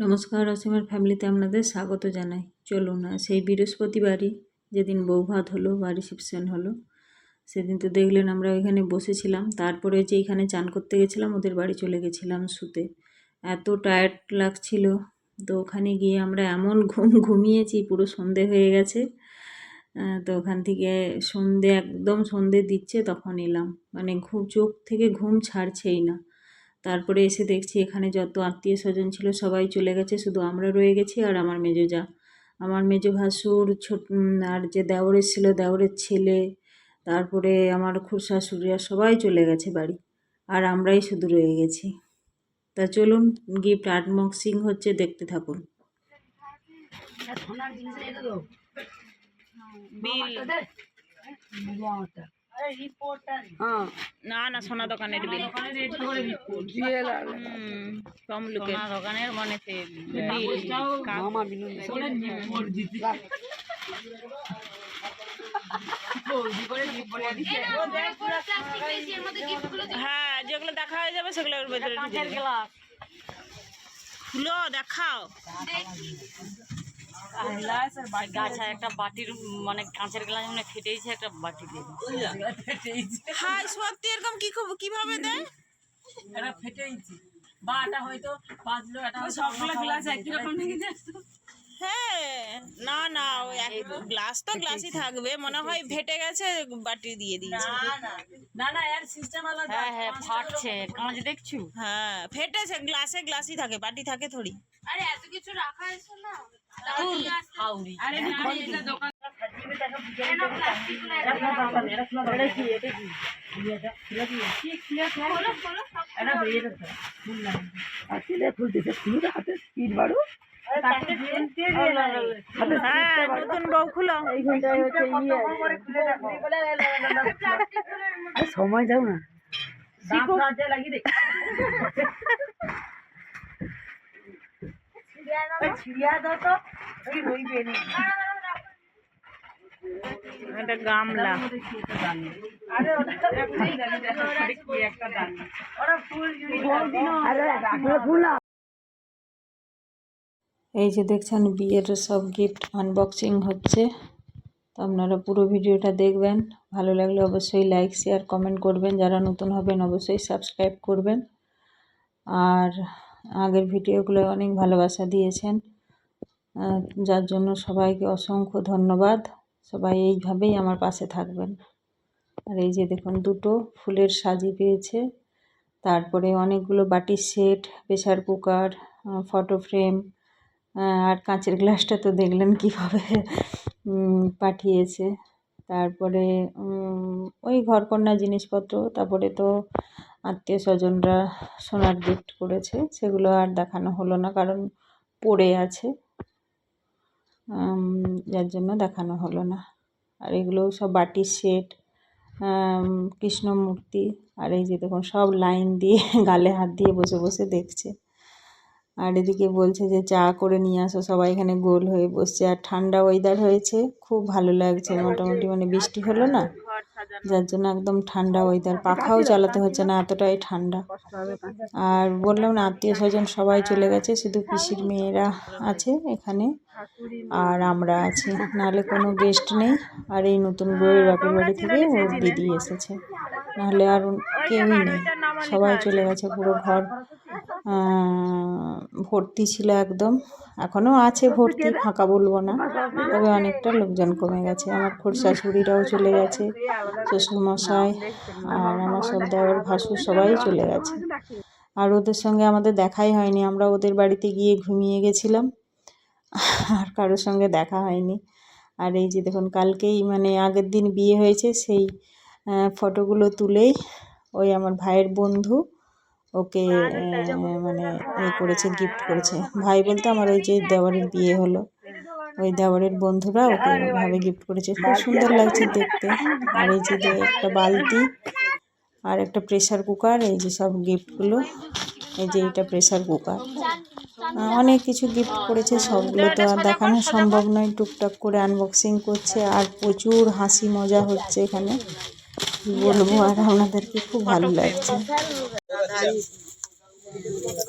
নমস্কার, অসীমের ফ্যামিলিতে আপনাদের স্বাগত জানাই। চলুন না সেই বৃহস্পতিবারই যেদিন বউ ভাত হলো বা রিসেপশন হলো, সেদিন তো দেখলেন আমরা ওইখানে বসেছিলাম। তারপরে যে এখানে চান করতে গেছিলাম, ওদের বাড়ি চলে গেছিলাম শুতে। এত টায়ার্ড লাগছিল, তো ওখানে গিয়ে আমরা এমন ঘুমিয়েছি, পুরো সন্ধে হয়ে গেছে। তো ওখান থেকে একদম সন্ধে দিচ্ছে তখন এলাম, মানে চোখ থেকে ঘুম ছাড়ছেই না। তারপরে এসে দেখছি এখানে যত আত্মীয় স্বজন ছিল সবাই চলে গেছে, শুধু আমরা রয়ে গেছি আর আমার আমার মেজো ভাসুর আর যে দেওর এসেছিলো, দেওরের ছেলে, তারপরে আমার খুড়শাশুড়িরা সবাই চলে গেছে বাড়ি, আর আমরাই শুধু রয়ে গেছি। তা চলুন গিফট আনবক্সিং হচ্ছে, দেখতে থাকুন। না না, সোনা দোকানের বিল, সোনা দোকানের মানে হ্যাঁ, যেগুলো দেখা হয়ে যাবে সেগুলো খুলো দেখাও। একটা বাটির মানে কাঁচের গ্লাস মানে ফেটেছে, একটা বাটি দিয়ে হ্যাঁ সত্যি এরকম কিভাবে দেয়? এটা ফেটেছে বাটা হয়তো বাজলো, এটা সবগুলো গ্লাস একই রকম থেকে যাচ্ছে। হ্যাঁ না না, গ্লাস তো গ্লাসই থাকবে, মনে হয় ফেটে গেছে, বাটি দিয়ে দিয়েছে। না না এর সিস্টেম আলাদা। হ্যাঁ হ্যাঁ ফাটছে, কাঁচ দেখছো? হ্যাঁ ফেটেছে, গ্লাসই থাকে, বাটি থাকে থোড়ি। আরে এত কিছু রাখা আছে না, আরে এটা দোকান নতুন বউ খুলো, এইখানটায় হচ্ছে সময় যাও না, এটা গামলা। এই যে দেখছেন বিয়ের সব গিফট আনবক্সিং হচ্ছে, তো আপনারা পুরো ভিডিওটা দেখবেন। ভালো লাগলে অবশ্যই লাইক শেয়ার কমেন্ট করবেন, যারা নতুন হবেন অবশ্যই সাবস্ক্রাইব করবেন। আর আগের ভিডিওগুলো অনেক ভালোবাসা দিয়েছেন, যার জন্য সবাইকে অসংখ্য ধন্যবাদ। সবাই এইভাবেই আমার পাশে থাকবেন। আর এই যে দেখুন দুটো ফুলের সাজি পেয়েছে, তারপরে অনেকগুলো বাটির সেট, প্রেসার কুকার, ফটো ফ্রেম, আর কাঁচের গ্লাসটা তো দেখলেন কীভাবে পাঠিয়েছে। তারপরে ওই ঘরকন্না জিনিসপত্র, তারপরে তো আত্মীয় স্বজনরা সোনার গিফট করেছে, সেগুলো আর দেখানো হলো না কারণ পড়ে আছে, যার জন্য দেখানো হলো না। আর এগুলো সব বাটির সেট, কৃষ্ণ মূর্তি। আর এই যে দেখুন সব লাইন দিয়ে গালে হাত দিয়ে বসে বসে দেখছে। আর এদিকে বলছে যে চা করে নিয়ে আসো, সবাই এখানে গোল হয়ে বসছে। আর ঠান্ডা ওয়েদার হয়েছে, খুব ভালো লাগছে, মোটামুটি মানে বৃষ্টি হলো না, যার জন্য একদম ঠান্ডা ওয়েদার, পাখাও চালাতে হচ্ছে না, এতটাই ঠান্ডা। আর বললাম না আত্মীয় স্বজন সবাই চলে গেছে, শুধু পিসির মেয়েরা আছে এখানে আর আমরা আছি, নাহলে কোনো গেস্ট নেই। আর এই নতুন বউয়ের বাপের বাড়ি থেকে ওর দিদি এসেছে, নাহলে আর কেউই নেই, সবাই চলে গেছে। পুরো ঘর ভর্তি ছিল একদম, এখনও আছে ভর্তি, ফাঁকা বলবো না, তবে অনেকটা লোকজন কমে গেছে। আমার খুড়শাশুড়িরাও চলে গেছে, শ্বশুরমশাই আর আমার সব দেওর ভাসুর সবাই চলে গেছে। আর ওদের সঙ্গে আমাদের দেখাই হয়নি, আমরা ওদের বাড়িতে গিয়ে ঘুমিয়ে গেছিলাম, আর কারোর সঙ্গে দেখা হয়নি। আর এই যে দেখুন কালকেই মানে আগের দিন বিয়ে হয়েছে, সেই ফটোগুলো তুলেই ওই আমার ভাইয়ের বন্ধু ওকে মানে করেছে, গিফট করেছে। ভাই বলতে আমার ওই যে দেওয়ারের বিয়ে হলো, ওই দেওয়ারের বন্ধুরা ওকে ভাবে গিফট করেছে, খুব সুন্দর লাগছে দেখতে। আর এই যে একটা বালতি আর একটা প্রেসার কুকার, এই যে সব গিফটগুলো। এই যে এটা প্রেসার কুকার, অনেক কিছু গিফট করেছে, সবগুলো তো আর দেখানো সম্ভব নয়, টুকটাক করে আনবক্সিং করছে। আর প্রচুর হাসি মজা হচ্ছে এখানে, কি বলবো, আর আপনাদেরকে খুব ভালো লাগছে।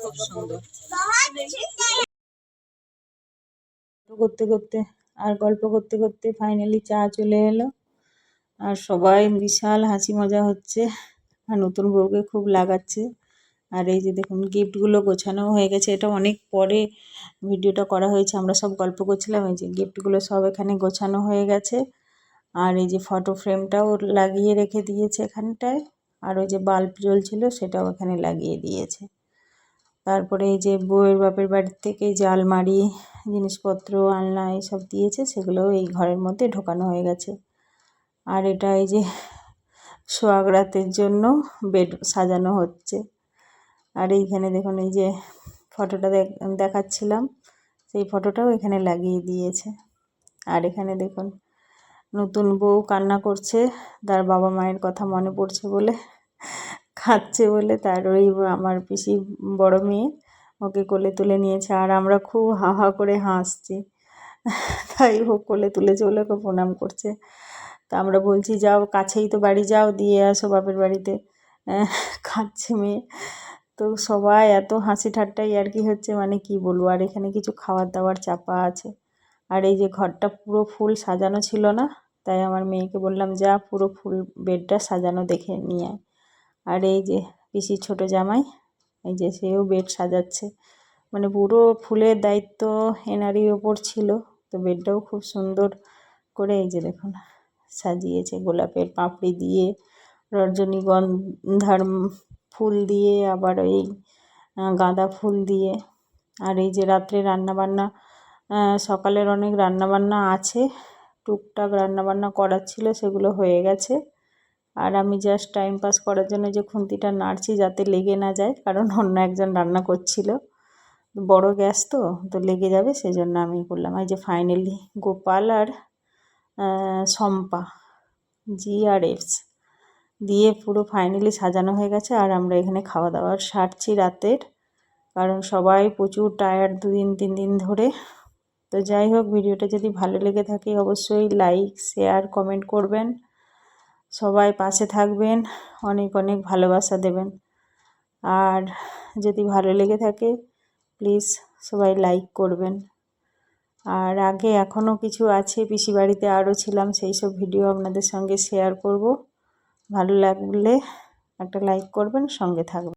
খুব সুন্দর। করতে করতে গল্প করতে করতে ফাইনালি চা চলে এলো। আর সবাই বিশাল হাসি মজা হচ্ছে, আর নতুন বউকে খুব লাগাচ্ছে। আর এই যে দেখুন গিফটগুলো গোছানো হয়ে গেছে, এটা অনেক পরে ভিডিওটা করা হয়েছে, আমরা সব গল্প করছিলাম। এই যে গিফটগুলো সব এখানে গোছানো হয়ে গেছে। আর এই যে ফটো ফ্রেমটাও লাগিয়ে রেখে দিয়েছে এখানটায়, আর ওই যে বাল্ব জ্বলছিল সেটাও এখানে লাগিয়ে দিয়েছে। তারপরে এই যে বউয়ের বাপের বাড়ির থেকে যে আলমারি, জিনিসপত্র, আলনা এইসব দিয়েছে, সেগুলোও এই ঘরের মধ্যে ঢোকানো হয়ে গেছে। আর এটা এই যে সোহাগ রাতের জন্য বেড সাজানো হচ্ছে। আর এইখানে দেখুন এই যে ফটোটা দেখাচ্ছিলাম, সেই ফটোটাও এখানে লাগিয়ে দিয়েছে। আর এখানে দেখুন নতুন বউ কান্না করছে, তার বাবা মায়ের কথা মনে পড়ছে বলে খাচ্ছে বলে। তার ওই আমার পিসির বড় মেয়ে ওকে কোলে তুলে নিয়েছে, আর আমরা খুব হা হা করে হাসছি। তাই ও কোলে তুলেছে বলে ওকে প্রণাম করছে। তা আমরা বলছি যাও, কাছেই তো বাড়ি, যাও দিয়ে আসো বাপের বাড়িতে, খাচ্ছে মেয়ে। তো সবাই এত হাসি ঠাট্টাই আর কি হচ্ছে, মানে কি বলবো। আর এখানে কিছু খাবার দাবার চাপা আছে। আর এই যে ঘরটা পুরো ফুল সাজানো ছিল না, তাই আমার মেয়েকে বললাম যা পুরো ফুল বেডটা সাজানো দেখে নিয়ে আয়। আর এই যে পিসির ছোট জামাই, এই যে সেও বেড সাজাচ্ছে, মানে পুরো ফুলের দায়িত্ব এনারই ওপর ছিল। তো বেডটাও খুব সুন্দর করে এই যে দেখুন সাজিয়েছে, গোলাপের পাপড়ি দিয়ে, রজনীগন্ধার ফুল দিয়ে, আবার এই গাঁদা ফুল দিয়ে। আর এই যে রাত্রে রান্নাবান্না, সকালের অনেক রান্নাবান্না আছে, টুকটাক রান্নাবান্না করার ছিল, সেগুলো হয়ে গেছে। আর আমি জাস্ট টাইম পাস করার জন্য যে খুন্তিটা নাড়ছি যাতে লেগে না যায়, কারণ অন্য একজন রান্না করছিল, বড় গ্যাস তো লেগে যাবে, সেজন্য আমি করলাম। এই যে ফাইনালি গোপাল আর শম্পা GRS দিয়ে পুরো ফাইনালি সাজানো হয়ে গেছে। আর আমরা এখানে খাওয়া দাওয়ার সারছি রাতের, কারণ সবাই প্রচুর টায়ার্ড 2-3 দিন ধরে। তো যাই হোক, ভিডিওটা যদি ভালো লেগে থাকে অবশ্যই লাইক, শেয়ার, কমেন্ট করবেন, সবাই পাশে থাকবেন, অনেক অনেক ভালোবাসা দেবেন। আর যদি ভালো লেগে থাকে প্লিজ সবাই লাইক করবেন। আর আগে এখনও কিছু আছে, পিসি বাড়িতে আরও ছিলাম, সেই সব ভিডিও আপনাদের সঙ্গে শেয়ার করব। ভালো লাগলে একটা লাইক করবেন, সঙ্গে থাকবেন।